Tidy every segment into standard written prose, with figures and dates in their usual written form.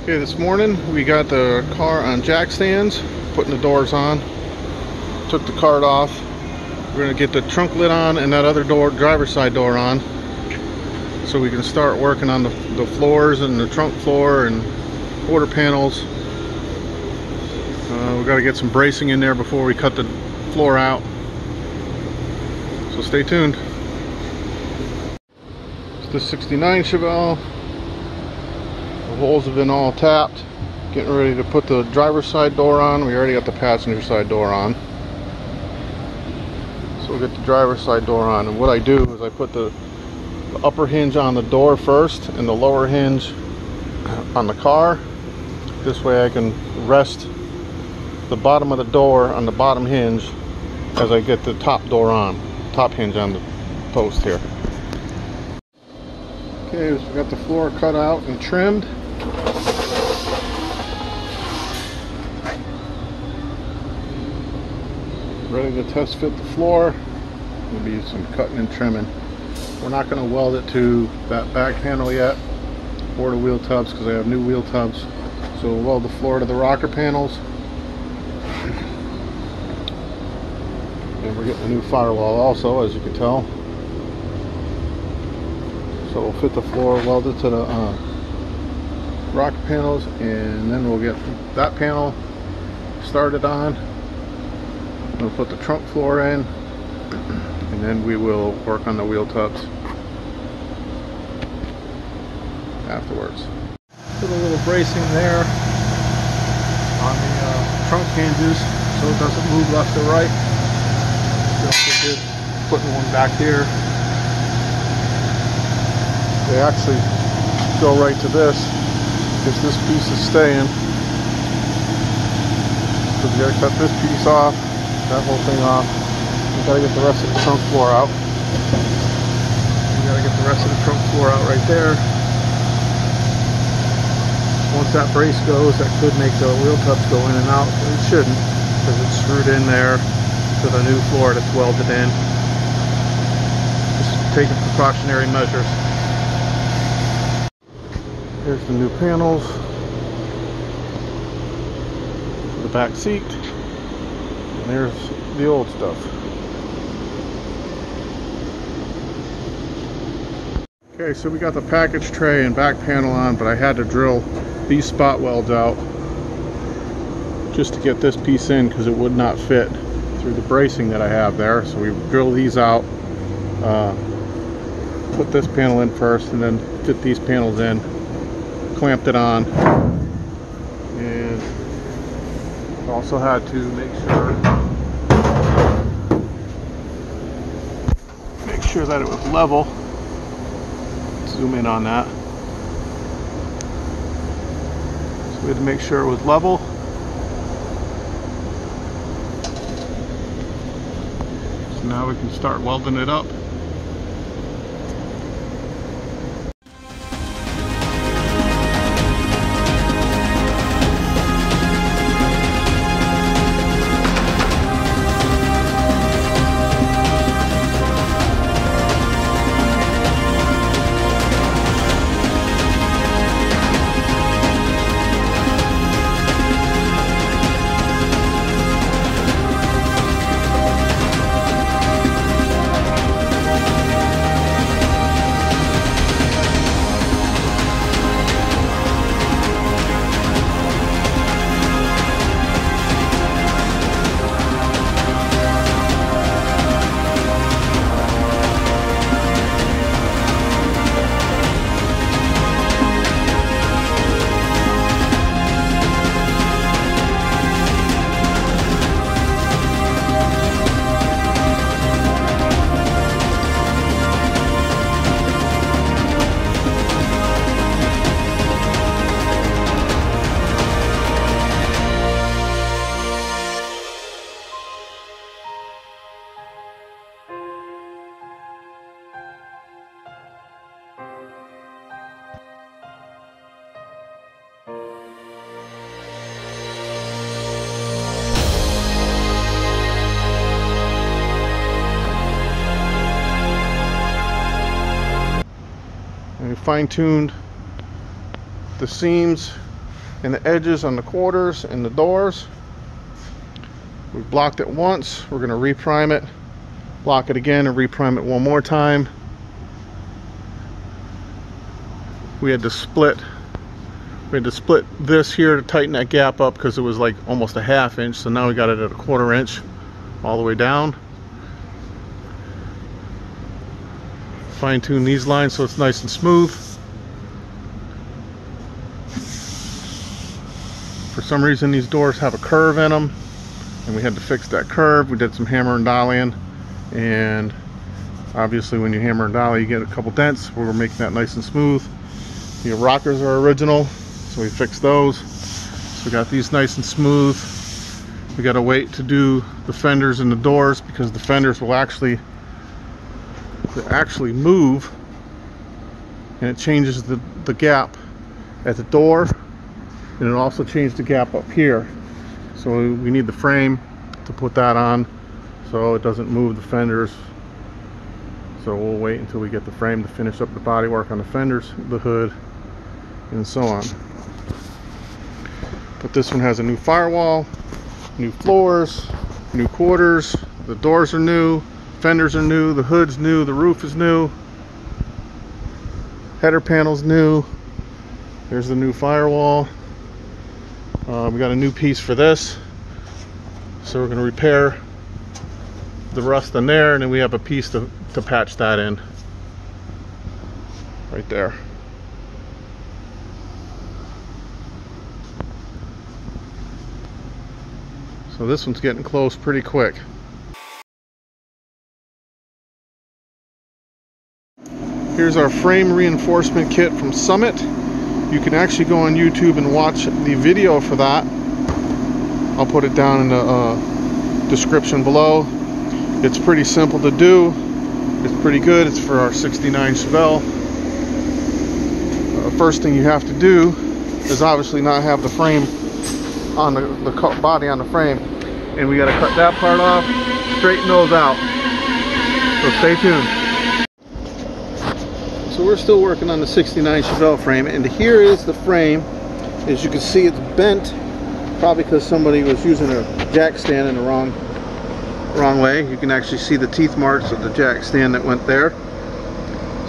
Okay, this morning we got the car on jack stands, putting the doors on. Took the cart off. We're going to get the trunk lid on and that other door, driver's side door, on, so we can start working on the floors and the trunk floor and quarter panels. We got to get some bracing in there before we cut the floor out. So stay tuned. It's the 69 Chevelle. The holes have been all tapped. Getting ready to put the driver's side door on. We already got the passenger side door on. So we'll get the driver's side door on. And what I do is I put the upper hinge on the door first and the lower hinge on the car. This way I can rest the bottom of the door on the bottom hinge as I get the top door on, top hinge on the post here. Okay, so we got the floor cut out and trimmed. Ready to test fit the floor. There'll be some cutting and trimming. We're not going to weld it to that back panel yet, or the wheel tubs, because I have new wheel tubs. So we'll weld the floor to the rocker panels. And we're getting a new firewall also, as you can tell. So we'll fit the floor welded to the rocker panels, and then we'll get that panel started on. We'll put the trunk floor in, and then we will work on the wheel tubs afterwards. Put a little bracing there on the trunk hinges so it doesn't move left or right. Just did putting one back here. They actually go right to this because this piece is staying. So we gotta cut this piece off, that whole thing off. We gotta get the rest of the trunk floor out. We gotta get the rest of the trunk floor out right there. Once that brace goes, that could make the wheel tubs go in and out, but it shouldn't, because it's screwed in there to the new floor that's welded in. Just taking precautionary measures. Here's the new panels for the back seat. And there's the old stuff. Okay, so we got the package tray and back panel on, but I had to drill these spot welds out just to get this piece in because it would not fit through the bracing that I have there. So we drilled these out, put this panel in first, and then fit these panels in, clamped it on, and also had to make sure that it was level. Zoom in on that. So we had to make sure it was level. So now we can start welding it up. fine-tuned the seams and the edges on the quarters and the doors. We blocked it once. We're going to reprime it, block it again, and reprime it one more time. We had to split this here to tighten that gap up because it was like almost a ½ inch. So now we got it at a 1/4 inch all the way down. Fine tune these lines so it's nice and smooth. For some reason these doors have a curve in them, and we had to fix that curve. We did some hammer and dollying, and obviously when you hammer and dolly you get a couple dents. We were making that nice and smooth. The rockers are original, so we fixed those. So we got these nice and smooth. We got to wait to do the fenders and the doors because the fenders will actually move, and it changes the gap at the door, and it also changed the gap up here. So we need the frame to put that on so it doesn't move the fenders. So we'll wait until we get the frame to finish up the bodywork on the fenders, the hood, and so on. But this one has a new firewall, new floors, new quarters, the doors are new, fenders are new, the hood's new, the roof is new, header panel's new. There's the new firewall. We got a new piece for this, so we're going to repair the rust in there, and then we have a piece to patch that in right there. So this one's getting close pretty quick. Here's our frame reinforcement kit from Summitt. You can actually go on YouTube and watch the video for that. I'll put it down in the description below. It's pretty simple to do. It's pretty good. It's for our 69 Chevelle. First thing you have to do is obviously not have the frame on the body on the frame, and we got to cut that part off, straighten those out. So stay tuned. So we're still working on the 69 Chevelle frame, and here is the frame. As you can see, it's bent, probably because somebody was using a jack stand in the wrong way. You can actually see the teeth marks of the jack stand that went there.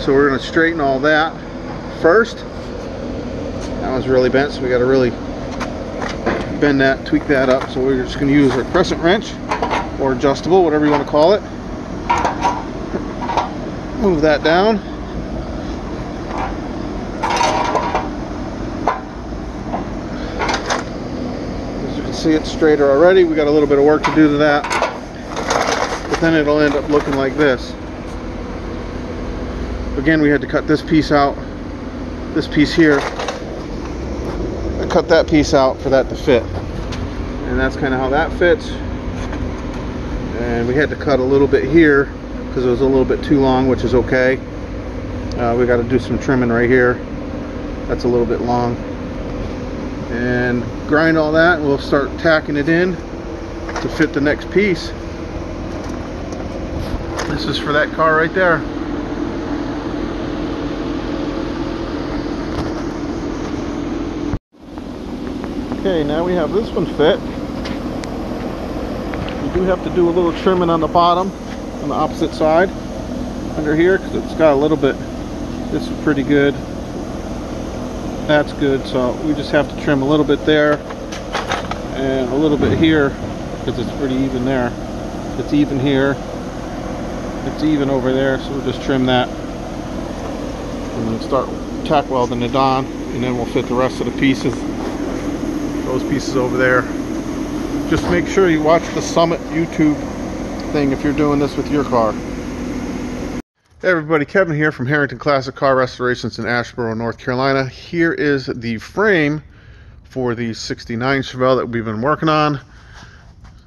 So we're going to straighten all that first. That one's really bent, so we got to really bend that, tweak that up. So we're just going to use a crescent wrench or adjustable, whatever you want to call it. Move that down. As you can see, it's straighter already. We got a little bit of work to do to that, but then it'll end up looking like this. Again, we had to cut this piece out, this piece here. I cut that piece out for that to fit, and that's kind of how that fits. And we had to cut a little bit here because it was a little bit too long, which is okay. We got to do some trimming right here. That's a little bit long, and grind all that, and we'll start tacking it in to fit the next piece. This is for that car right there. Okay, now we have this one fit. We do have to do a little trimming on the bottom, on the opposite side, under here, because it's got a little bit. This is pretty good. That's good, so we just have to trim a little bit there, and a little bit here, because it's pretty even there. It's even here. It's even over there, so we'll just trim that. And then start tack welding it on, and then we'll fit the rest of the pieces. Those pieces over there. Just make sure you watch the Summitt YouTube thing if you're doing this with your car. Hey everybody, Kevin here from Harrington Classic Car Restorations in Asheboro, North Carolina. Here is the frame for the 69 Chevelle that we've been working on.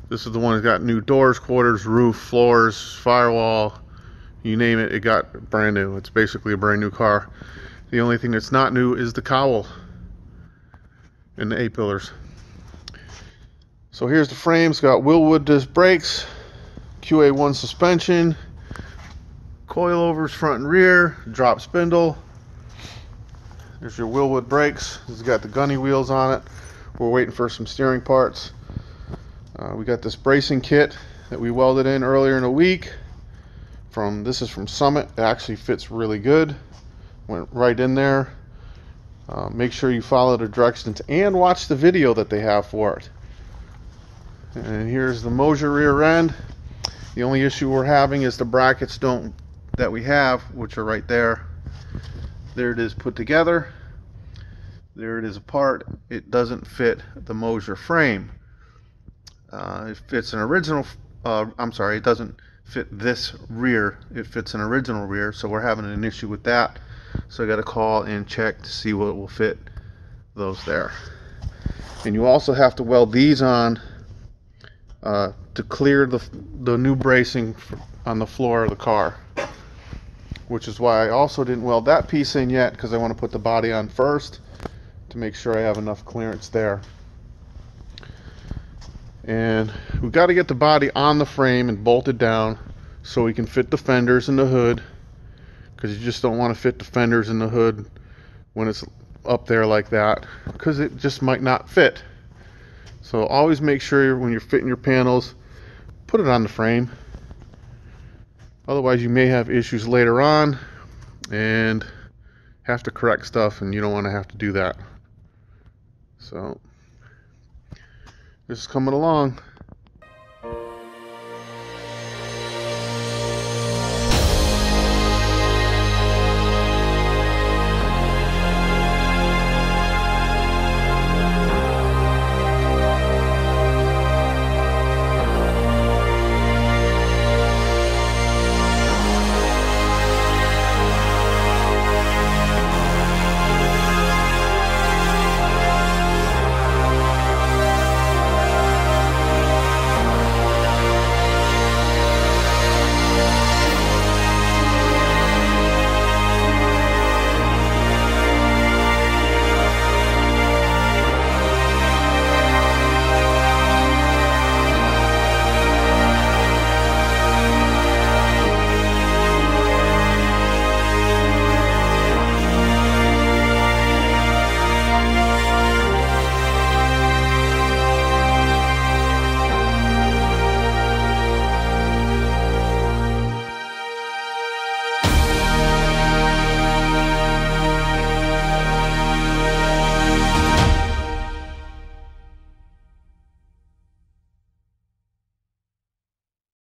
This is the one that's got new doors, quarters, roof, floors, firewall, you name it, it got brand new. It's basically a brand new car. The only thing that's not new is the cowl and the A-pillars. So here's the frame. It's got Willwood disc brakes, QA1 suspension, coilovers front and rear, drop spindle. There's your Willwood brakes. It's got the gunny wheels on it. We're waiting for some steering parts. We got this bracing kit that we welded in earlier in the week. This is from Summitt. It actually fits really good. Went right in there. Make sure you follow the directions and watch the video that they have for it. And here's the Mosier rear end. The only issue we're having is the brackets that we have, which are right there. There it is put together. There it is apart. It doesn't fit the Mosier frame. It fits an original, it doesn't fit this rear. It fits an original rear, so we're having an issue with that. So I got to call and check to see what will fit those there. And you also have to weld these on to clear the new bracing on the floor of the car, which is why I also didn't weld that piece in yet, because I want to put the body on first to make sure I have enough clearance there. And we've got to get the body on the frame and bolted down so we can fit the fenders in the hood, because you just don't want to fit the fenders in the hood when it's up there like that, because it just might not fit. So always make sure when you're fitting your panels, put it on the frame. Otherwise you may have issues later on and have to correct stuff, and you don't want to have to do that. So this is coming along.